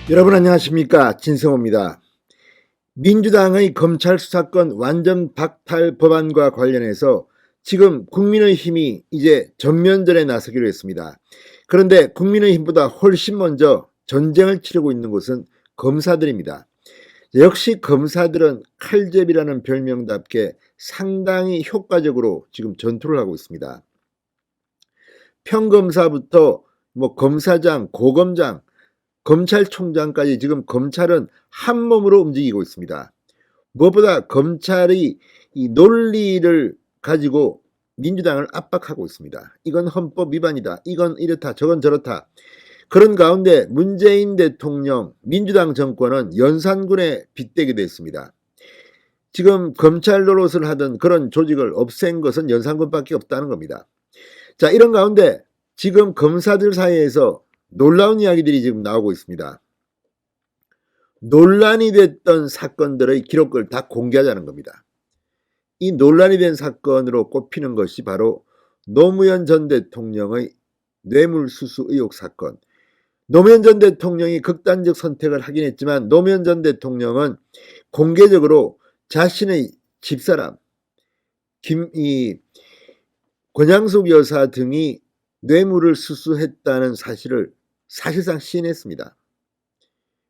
여러분 안녕하십니까, 진성호입니다. 민주당의 검찰 수사권 완전 박탈 법안과 관련해서 지금 국민의힘이 이제 전면전에 나서기로 했습니다. 그런데 국민의힘보다 훨씬 먼저 전쟁을 치르고 있는 곳은 검사들입니다. 역시 검사들은 칼제비라는 별명답게 상당히 효과적으로 지금 전투를 하고 있습니다. 평검사부터 검사장, 고검장, 검찰총장까지 지금 검찰은 한 몸으로 움직이고 있습니다. 무엇보다 검찰이 이 논리를 가지고 민주당을 압박하고 있습니다. 이건 헌법 위반이다. 이건 이렇다. 저건 저렇다. 그런 가운데 문재인 대통령, 민주당 정권은 연산군에 빗대게 됐습니다. 지금 검찰 노릇을 하던 그런 조직을 없앤 것은 연산군밖에 없다는 겁니다. 자, 이런 가운데 지금 검사들 사이에서 놀라운 이야기들이 지금 나오고 있습니다. 논란이 됐던 사건들의 기록을 다 공개하자는 겁니다. 이 논란이 된 사건으로 꼽히는 것이 바로 노무현 전 대통령의 뇌물수수 의혹 사건. 노무현 전 대통령이 극단적 선택을 하긴 했지만 노무현 전 대통령은 공개적으로 자신의 집사람 권양숙 여사 등이 뇌물을 수수했다는 사실을 사실상 시인했습니다.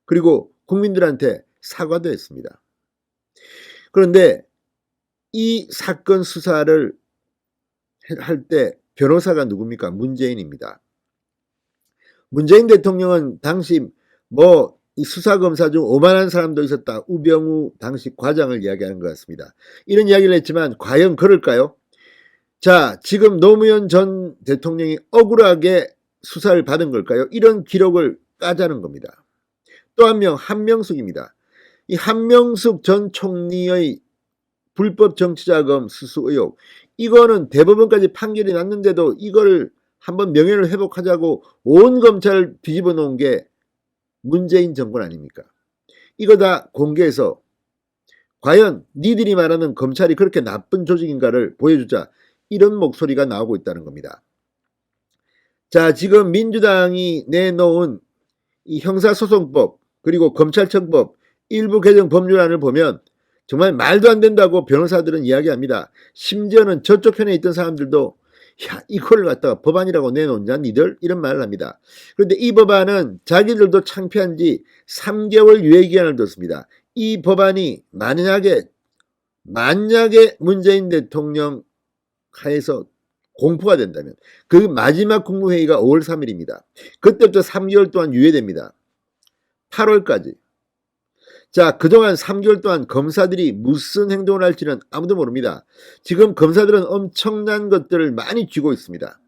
그리고 국민들한테 사과도 했습니다. 그런데 이 사건 수사를 할 때 변호사가 누굽니까? 문재인입니다. 문재인 대통령은 당시 이 수사검사 중 오만한 사람도 있었다. 우병우 당시 과장을 이야기하는 것 같습니다. 이런 이야기를 했지만 과연 그럴까요? 자, 지금 노무현 전 대통령이 억울하게 수사를 받은 걸까요? 이런 기록을 까자는 겁니다. 또 한 명, 한명숙입니다. 이 한명숙 전 총리의 불법 정치자금 수수 의혹, 이거는 대법원까지 판결이 났는데도 이걸 한번 명예를 회복하자고 온 검찰을 뒤집어 놓은 게 문재인 정권 아닙니까? 이거 다 공개해서 과연 니들이 말하는 검찰이 그렇게 나쁜 조직인가를 보여주자, 이런 목소리가 나오고 있다는 겁니다. 자, 지금 민주당이 내놓은 이 형사소송법 그리고 검찰청법 일부 개정 법률안을 보면 정말 말도 안 된다고 변호사들은 이야기합니다. 심지어는 저쪽 편에 있던 사람들도 야, 이걸 갖다가 법안이라고 내놓냐 니들? 이런 말을 합니다. 그런데 이 법안은 자기들도 창피한 지 3개월 유예기간을 뒀습니다. 이 법안이 만약에 문재인 대통령 하에서 공포가 된다면 그 마지막 국무회의가 5월 3일입니다. 그때부터 3개월 동안 유예됩니다. 8월까지. 자, 그동안 3개월 동안 검사들이 무슨 행동을 할지는 아무도 모릅니다. 지금 검사들은 엄청난 것들을 많이 쥐고 있습니다.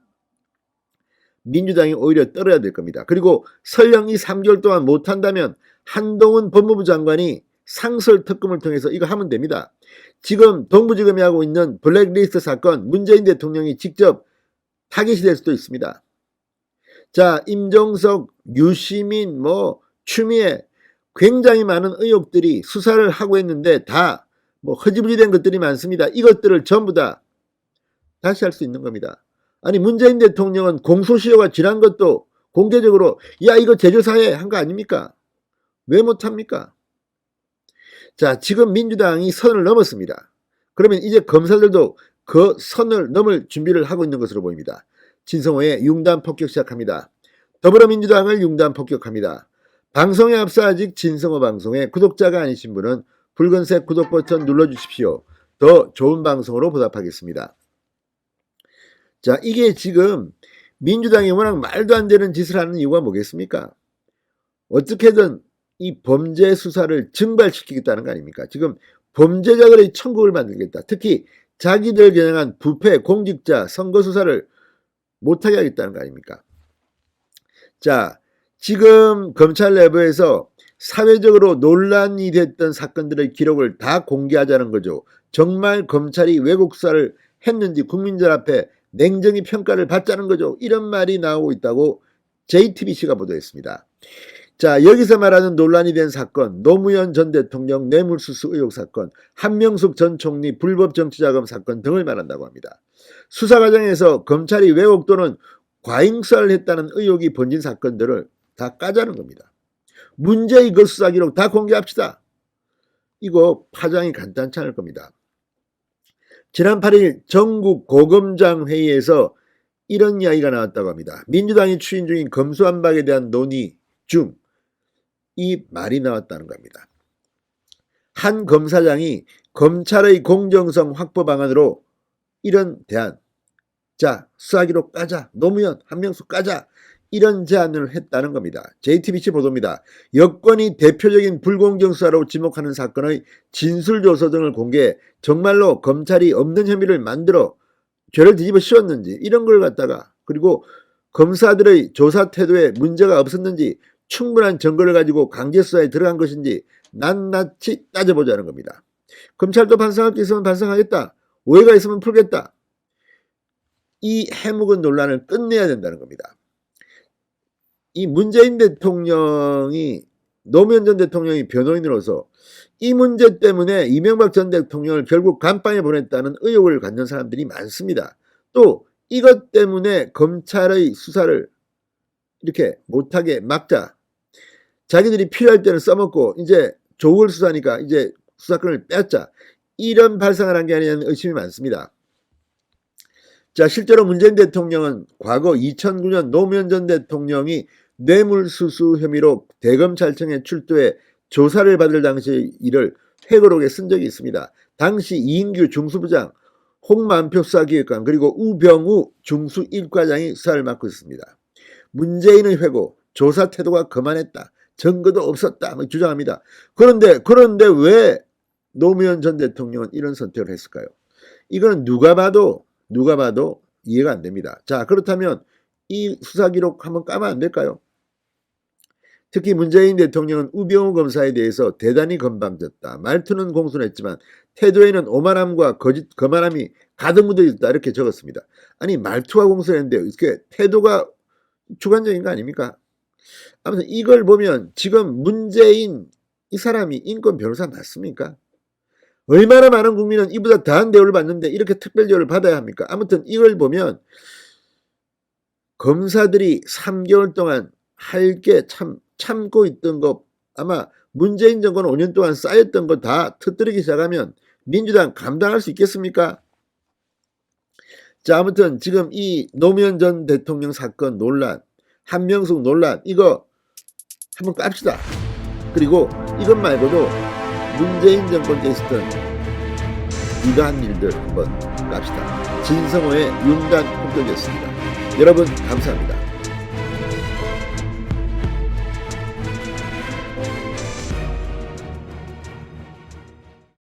민주당이 오히려 떨어야 될 겁니다. 그리고 설령 이 3개월 동안 못한다면 한동훈 법무부 장관이 상설 특검을 통해서 이거 하면 됩니다. 지금 동부지검이 하고 있는 블랙리스트 사건 문재인 대통령이 직접 타깃이 될 수도 있습니다. 자, 임종석, 유시민, 추미애 굉장히 많은 의혹들이 수사를 하고 있는데 다 허지부지 된 것들이 많습니다. 이것들을 전부 다 다시 할 수 있는 겁니다. 아니, 문재인 대통령은 공소시효가 지난 것도 공개적으로 야, 이거 제조사회 한 거 아닙니까? 왜 못합니까? 자, 지금 민주당이 선을 넘었습니다. 그러면 이제 검사들도 그 선을 넘을 준비를 하고 있는 것으로 보입니다. 진성호의 융단 폭격 시작합니다. 더불어민주당을 융단 폭격합니다. 방송에 앞서 아직 진성호 방송에 구독자가 아니신 분은 붉은색 구독 버튼 눌러주십시오. 더 좋은 방송으로 보답하겠습니다. 자, 이게 지금 민주당이 워낙 말도 안 되는 짓을 하는 이유가 뭐겠습니까? 어떻게든 이 범죄 수사를 증발시키겠다는 거 아닙니까? 지금 범죄자들의 천국을 만들겠다. 특히 자기들 겨냥한 부패, 공직자, 선거 수사를 못하게 하겠다는 거 아닙니까? 자, 지금 검찰 내부에서 사회적으로 논란이 됐던 사건들의 기록을 다 공개하자는 거죠. 정말 검찰이 왜곡 수사를 했는지 국민들 앞에 냉정히 평가를 받자는 거죠. 이런 말이 나오고 있다고 JTBC가 보도했습니다. 자, 여기서 말하는 논란이 된 사건, 노무현 전 대통령 뇌물수수 의혹 사건, 한명숙 전 총리 불법 정치자금 사건 등을 말한다고 합니다. 수사 과정에서 검찰이 왜곡 또는 과잉 수사를 했다는 의혹이 번진 사건들을 다 까자는 겁니다. 문제의 그 수사 기록 다 공개합시다. 이거 파장이 간단치 않을 겁니다. 지난 8일 전국 고검장 회의에서 이런 이야기가 나왔다고 합니다. 민주당이 추진 중인 검수완박에 대한 논의 중 이 말이 나왔다는 겁니다. 한 검사장이 검찰의 공정성 확보 방안으로 이런 대안, 자 수사기록 까자, 노무현, 한명숙 까자, 이런 제안을 했다는 겁니다. JTBC 보도입니다. 여권이 대표적인 불공정 수사로 지목하는 사건의 진술조서 등을 공개해 정말로 검찰이 없는 혐의를 만들어 죄를 뒤집어 씌웠는지, 이런 걸 갖다가, 그리고 검사들의 조사 태도에 문제가 없었는지, 충분한 증거를 가지고 강제수사에 들어간 것인지 낱낱이 따져보자는 겁니다. 검찰도 반성할 게 있으면 반성하겠다, 오해가 있으면 풀겠다, 이 해묵은 논란을 끝내야 된다는 겁니다. 이 문재인 대통령이, 노무현 전 대통령이 변호인으로서 이 문제 때문에 이명박 전 대통령을 결국 감방에 보냈다는 의혹을 갖는 사람들이 많습니다. 또 이것 때문에 검찰의 수사를 이렇게 못하게 막자, 자기들이 필요할 때는 써먹고 이제 조국 수사니까 이제 수사권을 뺐자, 이런 발상을 한 게 아니냐는 의심이 많습니다. 자, 실제로 문재인 대통령은 과거 2009년 노무현 전 대통령이 뇌물수수 혐의로 대검찰청에 출두해 조사를 받을 당시의 일을 회고록에 쓴 적이 있습니다. 당시 이인규 중수부장, 홍만표 수사기획관, 그리고 우병우 중수 1과장이 수사를 맡고 있습니다. 문재인의 회고, 조사 태도가 거만했다, 증거도 없었다 주장합니다. 그런데 왜 노무현 전 대통령은 이런 선택을 했을까요? 이거는 누가 봐도 이해가 안 됩니다. 자, 그렇다면 이 수사 기록 한번 까면 안 될까요? 특히 문재인 대통령은 우병우 검사에 대해서 대단히 건방졌다, 말투는 공손했지만 태도에는 오만함과 거만함이 가득 묻어 있다, 이렇게 적었습니다. 아니, 말투가 공손했는데 이렇게 태도가 주관적인 거 아닙니까? 아무튼 이걸 보면 지금 문재인 이 사람이 인권 변호사 맞습니까? 얼마나 많은 국민은 이보다 더한 대우를 받는데 이렇게 특별 대우를 받아야 합니까? 아무튼 이걸 보면 검사들이 3개월 동안 할 게 참고 있던 거, 아마 문재인 정권 5년 동안 쌓였던 거 다 터뜨리기 시작하면 민주당 감당할 수 있겠습니까? 자, 아무튼 지금 이 노무현 전 대통령 사건 논란, 한명숙 논란, 이거 한번 깝시다. 그리고 이것 말고도 문재인 정권 때 있었던 이러한 일들 한번 깝시다. 진성호의 윤단 폭격이었습니다. 여러분 감사합니다.